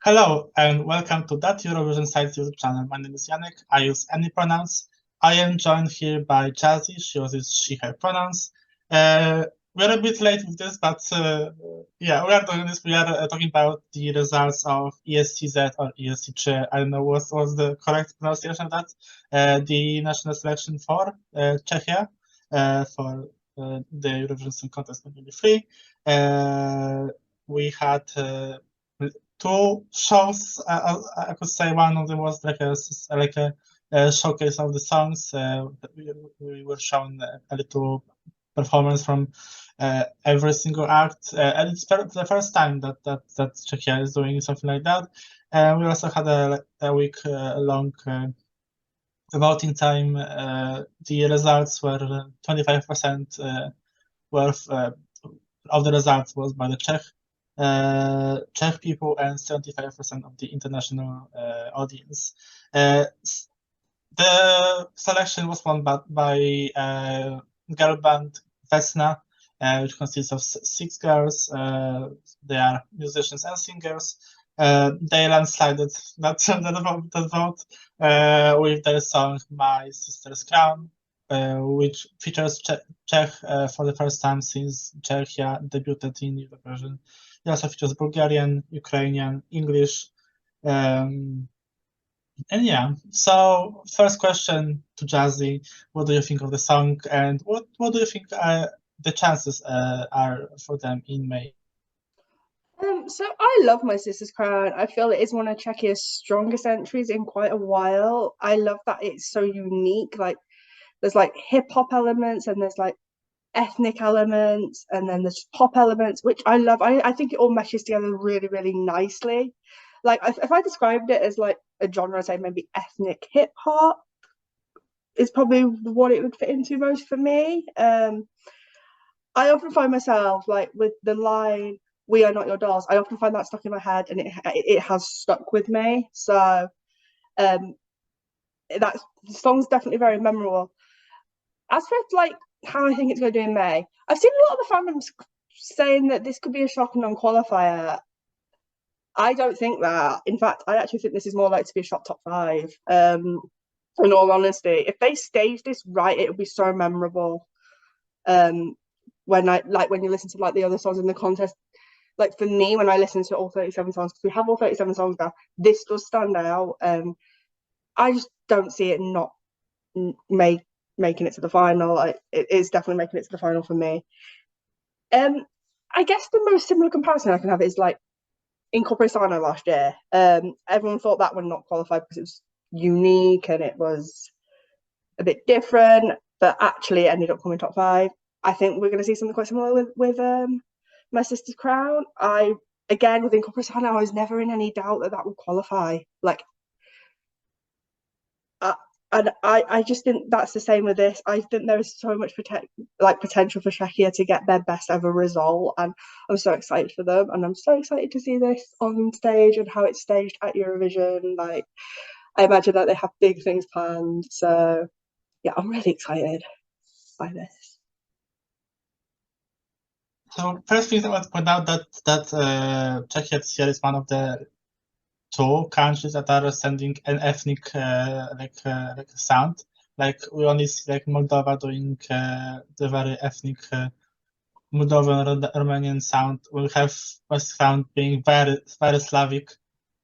Hello and welcome to that Eurovision Sites YouTube channel. My name is Janek. I use any pronouns. I am joined here by Jazzi. She uses she, her pronouns. We're a bit late with this, but yeah, we are doing this. We are talking about the results of ESCZ or ESCZ. I don't know what was the correct pronunciation of that. The national selection for Czechia for the Eurovision Song Contest 2023. We had two shows. I could say one of them was like a showcase of the songs. We were shown a little performance from every single act, and it's the first time that Czechia is doing something like that. We also had a week long voting time. The results were 25% worth of the results was by the Czech people and 75% of the international audience. The selection was won by girl band Vesna, which consists of 6 girls. They are musicians and singers. They landslided that vote with their song "My Sister's Crown," which features Czech for the first time since Czechia debuted in Eurovision. It also features Bulgarian, Ukrainian, English, and yeah. So first question to Jazzi: what do you think of the song, and what do you think the chances are for them in May? So I love My Sister's Crown. I feel it is one of Czechia's strongest entries in quite a while. I love that it's so unique. Like there's like hip hop elements and there's like ethnic elements and then there's pop elements, which I love. I think it all meshes together really, really nicely. Like if I described it as like a genre, I'd say maybe ethnic hip hop is probably what it would fit into most for me. I often find myself like with the line "We are not your dolls." I often find that stuck in my head, and it has stuck with me. So, that the song's definitely very memorable. As for like how I think it's going to do in May, I've seen a lot of the fandoms saying that this could be a shock non-qualifier. I don't think that. In fact, I actually think this is more likely to be a shock top 5. In all honesty, if they stage this right, it would be so memorable. When you listen to like the other songs in the contest, like for me, when I listen to all 37 songs, because we have all 37 songs now, this does stand out. I just don't see it not making it to the final. It is definitely making it to the final for me. I guess the most similar comparison I can have is like in Coprisano last year. Everyone thought that would not qualify because it was unique and it was a bit different, but actually it ended up coming top 5. I think we're going to see something quite similar with My Sister's Crown. Again, within Coprisano, I was never in any doubt that would qualify. Like, and I just think that's the same with this. I think there is so much potential for Czechia to get their best ever result, and I'm so excited for them, and I'm so excited to see this on stage and how it's staged at Eurovision. Like, I imagine that they have big things planned, so yeah, I'm really excited by this. So first thing I want to point out that Czechia this year is one of the 2 countries that are sending an ethnic like sound. Like we only see like Moldova doing the very ethnic Moldovan Romanian sound. We have West found being very Slavic.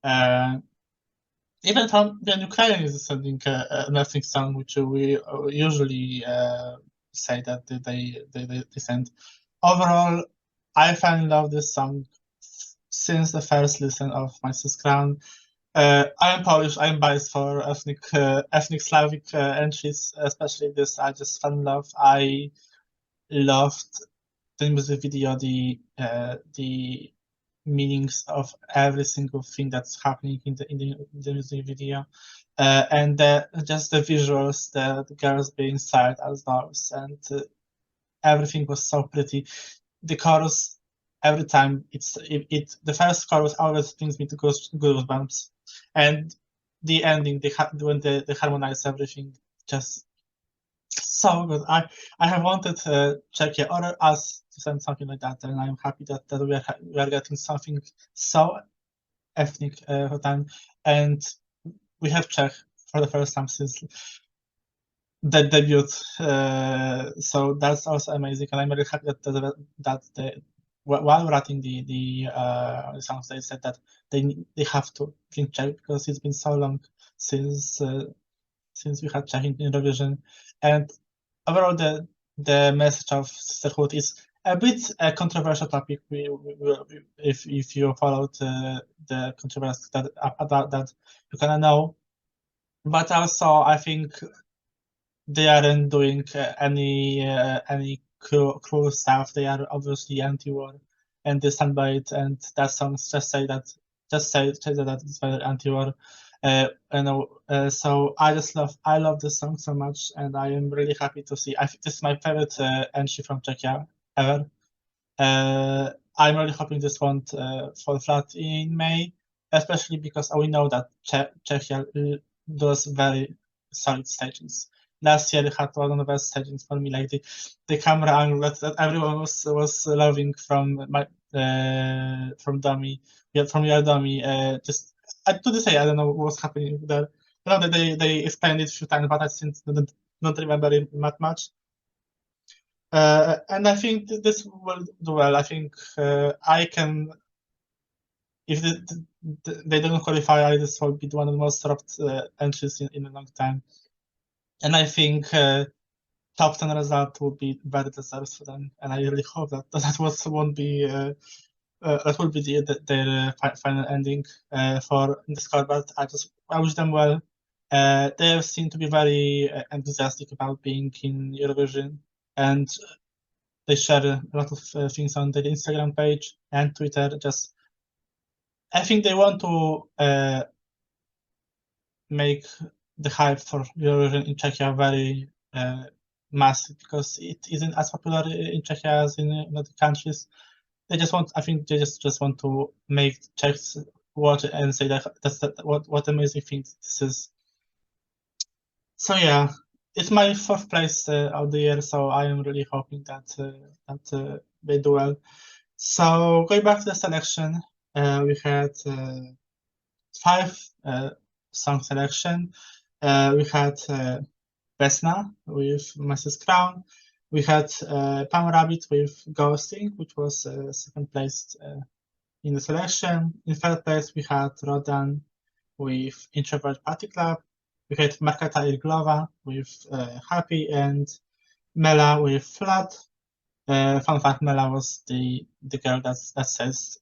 Even from the Ukraine is sending an ethnic sound, which we usually say that they send. Overall, I fell in love with this song since the first listen of My Sister's Crown. I am Polish. I am biased for ethnic Slavic entries, especially this. I just fell in love. I loved the music video, the meanings of every single thing that's happening in the music video, and just the visuals, the girls being silent as dolls, and everything was so pretty. The chorus, every time the first chorus always brings me to goosebumps, and the ending, when they harmonize everything, just so good. I have wanted Czechia or us to send something like that, and I'm happy that we are getting something so ethnic time, and we have Czech for the first time since the debut. So that's also amazing, and I'm really happy that while writing the songs, they said that they have to bring Czech because it's been so long since we had Czech in Eurovision, and overall the message of sisterhood is a bit a controversial topic. If you followed the controversy that you kind of know, but also I think they aren't doing any cruel stuff. They are obviously anti-war, and they stand by it. And that song just say that it's very anti-war. So I love this song so much, and I am really happy to see. I think this is my favorite entry from Czechia ever. I'm really hoping this won't fall flat in May, especially because we know that Czechia does very solid stagings. Last year, they had one of the best stagings for me, like the camera angle that everyone was loving from Dummy, from your Dummy. Just to this day, I don't know what's happening there. I know that they explained it a few times, but I since don't remember it much. And I think this will do well. I think I can, if they don't qualify, this will be one of the most robbed entries in a long time. And I think top 10 result will be very deserved for them. And I really hope that won't be that will be their final ending for the scoreboard. I wish them well. They seem to be very enthusiastic about being in Eurovision, and they share a lot of things on their Instagram page and Twitter. I think they want to make the hype for Eurovision in Czechia very massive, because it isn't as popular in Czechia as in other countries. I think they just want to make Czechs watch it and say what amazing thing this is. So yeah, it's my 4th place of the year, so I am really hoping that they do well. So going back to the selection, we had 5 song selection. We had Vesna with Mrs. Crown. We had Pam Rabbit with Ghosting, which was 2nd place in the selection. In 3rd place, we had Rodan with Introvert Party Club. We had Marketa Irglova with Happy, and Mela with Flat. Fun fact, Mela was the girl that says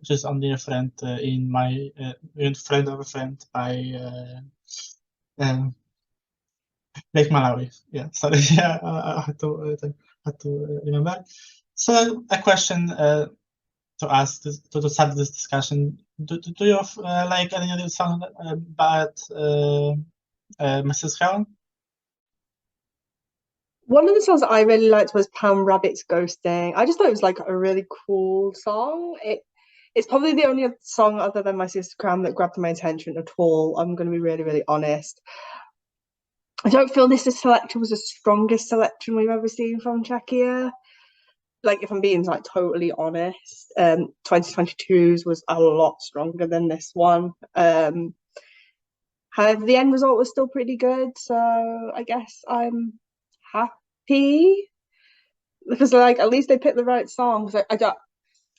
she's only a friend in my friend of a friend by Lake Malawi. Yeah, sorry. Yeah, I had to remember. So a question to ask to start this discussion. Do you like any other song about Mrs. Crown? One of the songs that I really liked was Pam Rabbit's Ghosting. I just thought it was like a really cool song. It's probably the only song other than My Sister Crown that grabbed my attention at all. I'm going to be really, really honest. I don't feel this selection was the strongest selection we've ever seen from Czechia. Like, if I'm being like totally honest, 2022's was a lot stronger than this one. However, the end result was still pretty good, so I guess I'm happy because, like, at least they picked the right songs. I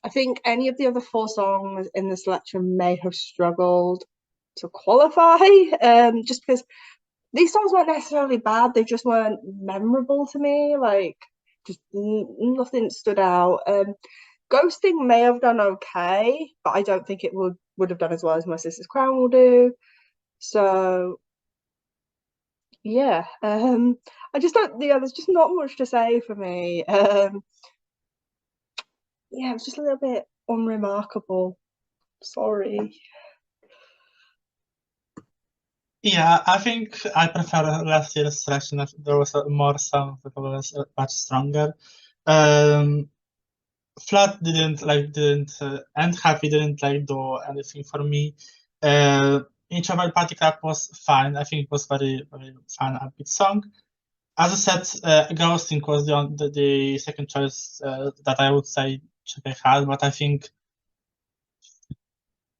think any of the other 4 songs in the selection may have struggled to qualify, just because these songs weren't necessarily bad, they just weren't memorable to me. Like, just nothing stood out. Ghosting may have done okay, but I don't think it would have done as well as My Sister's Crown will do. So yeah, I just don't. Yeah, there's just not much to say for me. Yeah, it was just a little bit unremarkable. Sorry. Yeah, I think I prefer last year's selection. There was more songs that were much stronger. Flat didn't and Happy didn't do anything for me. Introvert Party Club was fine. I think it was very, very fun, upbeat song. As I said, Ghosting was the second choice that I would say Czech had, but I think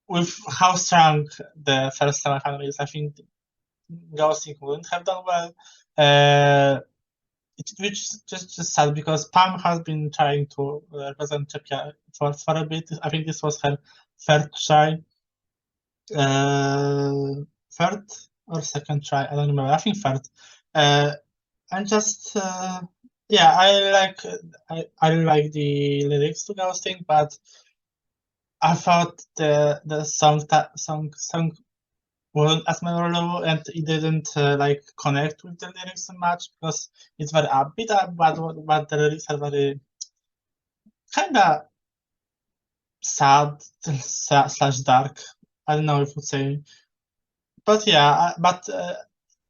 with how strong the first semifinal is, I think Ghosting wouldn't have done well. Which is just sad because Pam has been trying to represent Czechia for a bit. I think this was her third try. Third or second try, I don't remember. I think third. And just yeah, I like the lyrics to Ghosting, but I thought the song wasn't as memorable, and it didn't like connect with the lyrics so much because it's very upbeat, but the lyrics are very kind of sad slash dark. I don't know if you'd say, but yeah,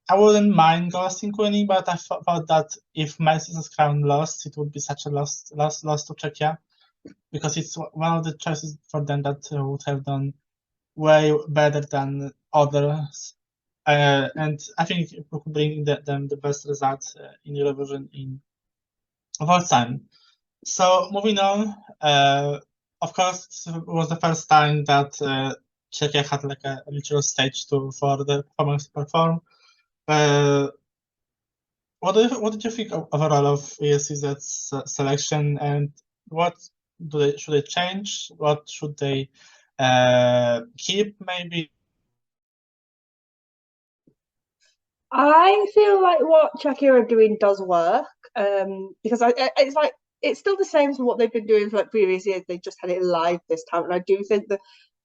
I wouldn't mind Ghosting winning, but I thought that if My Sister's Crown lost, it would be such a loss to Czechia, because it's one of the choices for them that would have done way better than others. And I think it will bring them the best results in Eurovision of all time. So moving on, of course, it was the first time that Czechia had like a literal stage for the performers to perform. What did you think overall of ESCZ's selection, and what should they change? What should they keep maybe? I feel like what Czechia are doing does work, because it's like it's still the same as what they've been doing for like previous years. They just had it live this time, and I do think that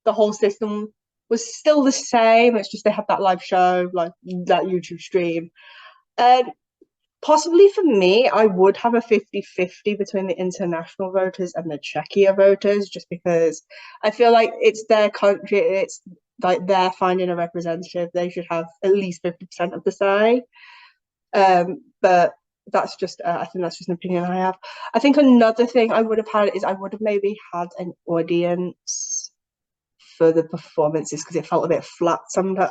the whole system was still the same. It's just they had that live show, like that YouTube stream. Possibly for me, I would have a 50-50 between the international voters and the Czechia voters, just because I feel like it's their country, it's like they're finding a representative. They should have at least 50% of the say. But that's just, I think that's just an opinion I have. I think another thing I would have had is I would have maybe had an audience for the performances, because it felt a bit flat sometimes.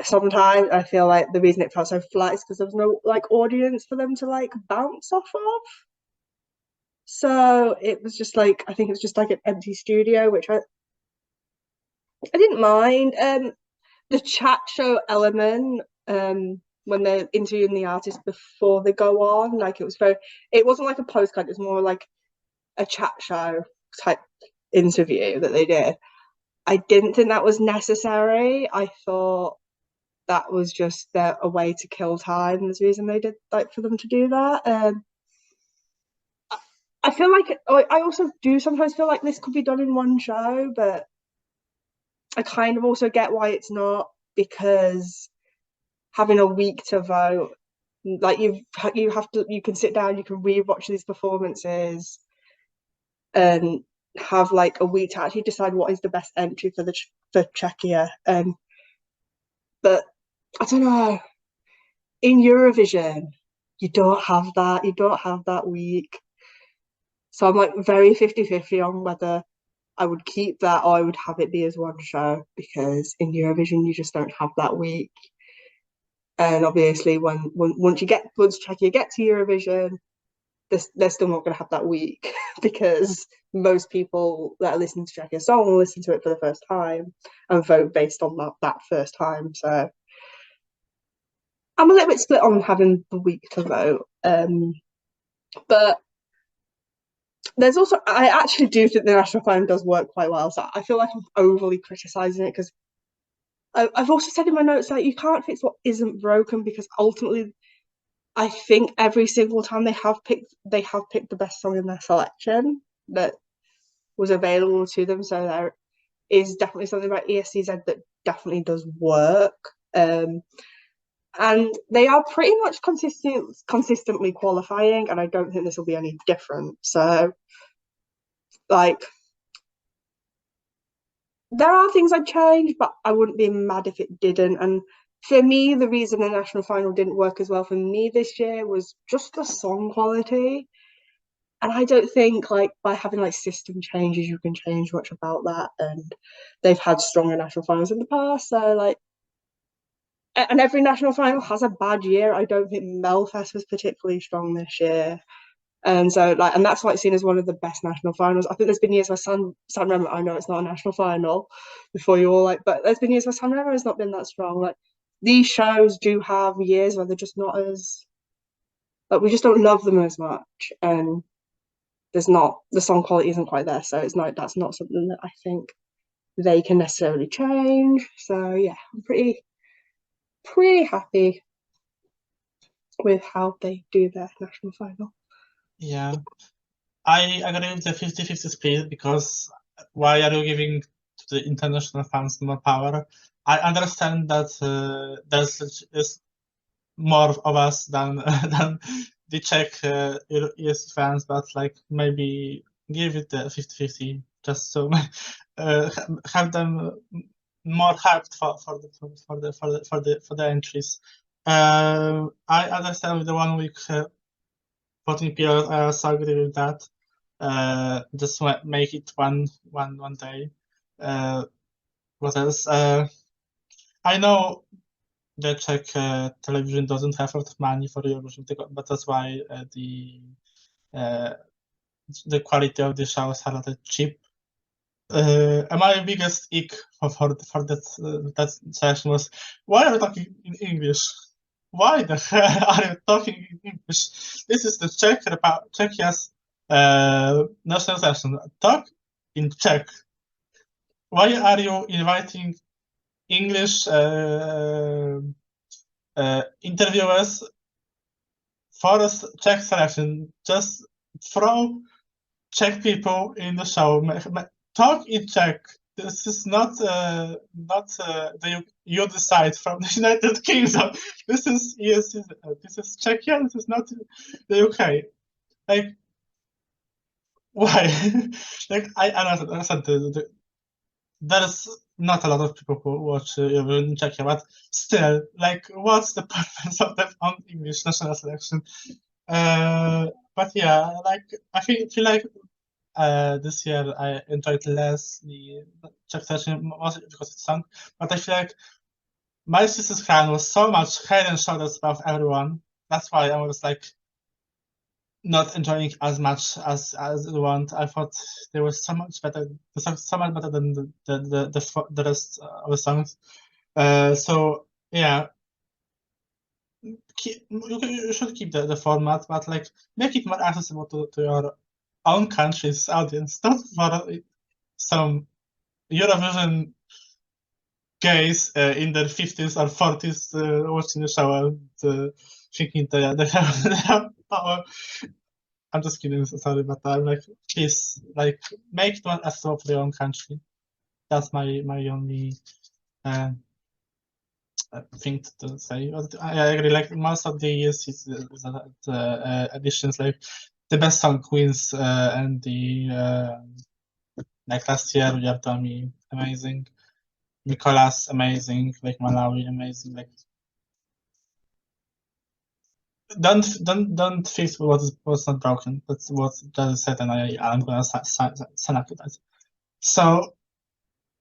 I feel like the reason it felt so flat is because there was no like audience for them to like bounce off of. So it was just like, I think it was just like an empty studio, which I didn't mind. The chat show element, when they're interviewing the artist before they go on, like it wasn't like a postcard, it was more like a chat show type interview that they did. I didn't think that was necessary. I thought that was just a way to kill time. There's a reason they did like for them to do that. I feel like I also do sometimes feel like this could be done in one show, but I kind of also get why it's not, because having a week to vote, like you can sit down, you can rewatch these performances, and have like a week to actually decide what is the best entry for Czechia. But I don't know. In Eurovision, you don't have that. You don't have that week. So I'm like very 50-50 on whether I would keep that or I would have it be as one show, because in Eurovision you just don't have that week. And obviously once Czechia get to Eurovision, they're still not going to have that week because most people that are listening to Czechia song will listen to it for the first time and vote based on that first time. So I'm a little bit split on having the week to vote. But there's also, I actually do think the national final does work quite well. So I feel like I'm overly criticizing it, because I've also said in my notes that you can't fix what isn't broken, because ultimately I think every single time they have picked the best song in their selection that was available to them. So there is definitely something about ESCZ that definitely does work. And they are pretty much consistently qualifying, and I don't think this will be any different. So like, there are things I'd change, but I wouldn't be mad if it didn't. And for me, the reason the national final didn't work as well for me this year was just the song quality. And I don't think like by having like system changes you can change much about that. And they've had stronger national finals in the past. So like, and every national final has a bad year. I don't think Melfest was particularly strong this year. And so and that's like seen as one of the best national finals. I think there's been years where San Remo, I know it's not a national final before you all but there's been years where San Remo has not been that strong. Like these shows do have years where they're just not as we just don't love them as much, and the song quality isn't quite there. So that's not something that I think they can necessarily change. So yeah, I'm pretty happy with how they do their national final. Yeah, I agree with the 50-50 split, because why are you giving to the international fans more power? I understand that there's more of us than than the Czech ESC fans, but like maybe give it the 50-50 just to have them more hyped for the entries. I understand with the 1 week voting period. I also agree with that. Just make it one day. What else? I know the Czech television doesn't have a lot of money for Eurovision, but that's why the quality of the shows are not cheap. And my biggest ick for that session was, why are you talking in English? Why the hell are you talking in English? This is the Czechia's national session. Talk in Czech. Why are you inviting English interviewers for a Czech selection? Just throw Czech people in the show. Talk in Czech. This is not the you decide from the United Kingdom. This is this is Czechia. This is not the UK. Like, why? Like, I understand there's not a lot of people who watch in Czechia, but still, like, what's the purpose of them on English national selection? But yeah, like, I feel like this year I enjoyed less the Czech session, mostly because it's sung, but I feel like my sister's crown was so much head and shoulders above everyone. That's why I was like not enjoying as much as I want. I thought they were so much better. The song so much better than the rest of the songs. So yeah, you should keep the format, but like make it more accessible to your own country's audience, not for some Eurovision gays in their 50s or 40s watching the show and thinking they have power. I'm just kidding, sorry, but I'm like, please, like, make it one as well for your own country. That's my only thing to say. I agree, like, most of the ESCZ editions, like, the best song wins, and the, like, last year, we have Tommy, amazing. Nicolas, amazing. Like, Malawi, amazing. Like, don't fix what's not broken. That's what Jazzy said, and I'm gonna sign up to that. So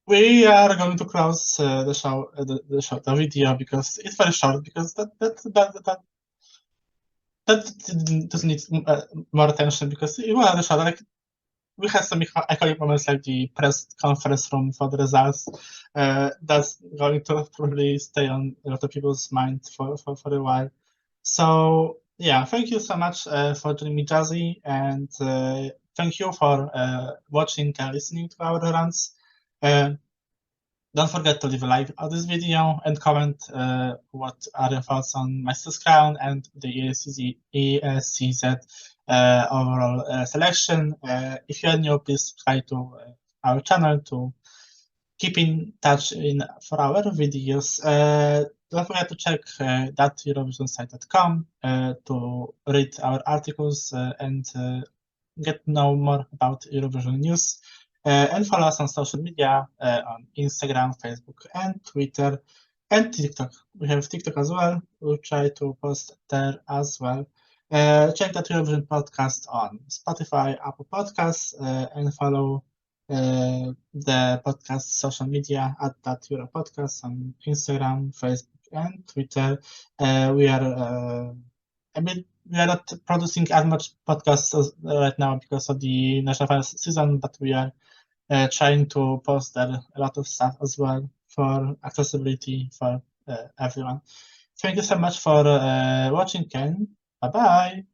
we are going to close the show, the video, because it's very short. Because that doesn't need more attention, because it was short. Like, we had some iconic moments, like the press conference room for the results. That's going to probably stay on a lot of people's mind for a while. So yeah, thank you so much for joining me, Jazzy, and thank you for watching and listening to our runs. Don't forget to leave a like on this video and comment what are your thoughts on my sister's crown and the ESCZ overall selection. If you are new, please subscribe to our channel to keep in touch for our videos. Don't forget to check thateurovisionsite.com to read our articles and get to know more about Eurovision news. And follow us on social media on Instagram, Facebook, and Twitter, and TikTok. We have TikTok as well. We'll try to post there as well. Check that Eurovision podcast on Spotify, Apple Podcasts, and follow the podcast social media at that Euro Podcast on Instagram, Facebook, and Twitter. We are a bit we are not producing as much podcasts right now because of the national finals season, but we are trying to post there a lot of stuff as well for accessibility for everyone. Thank you so much for watching, and bye-bye.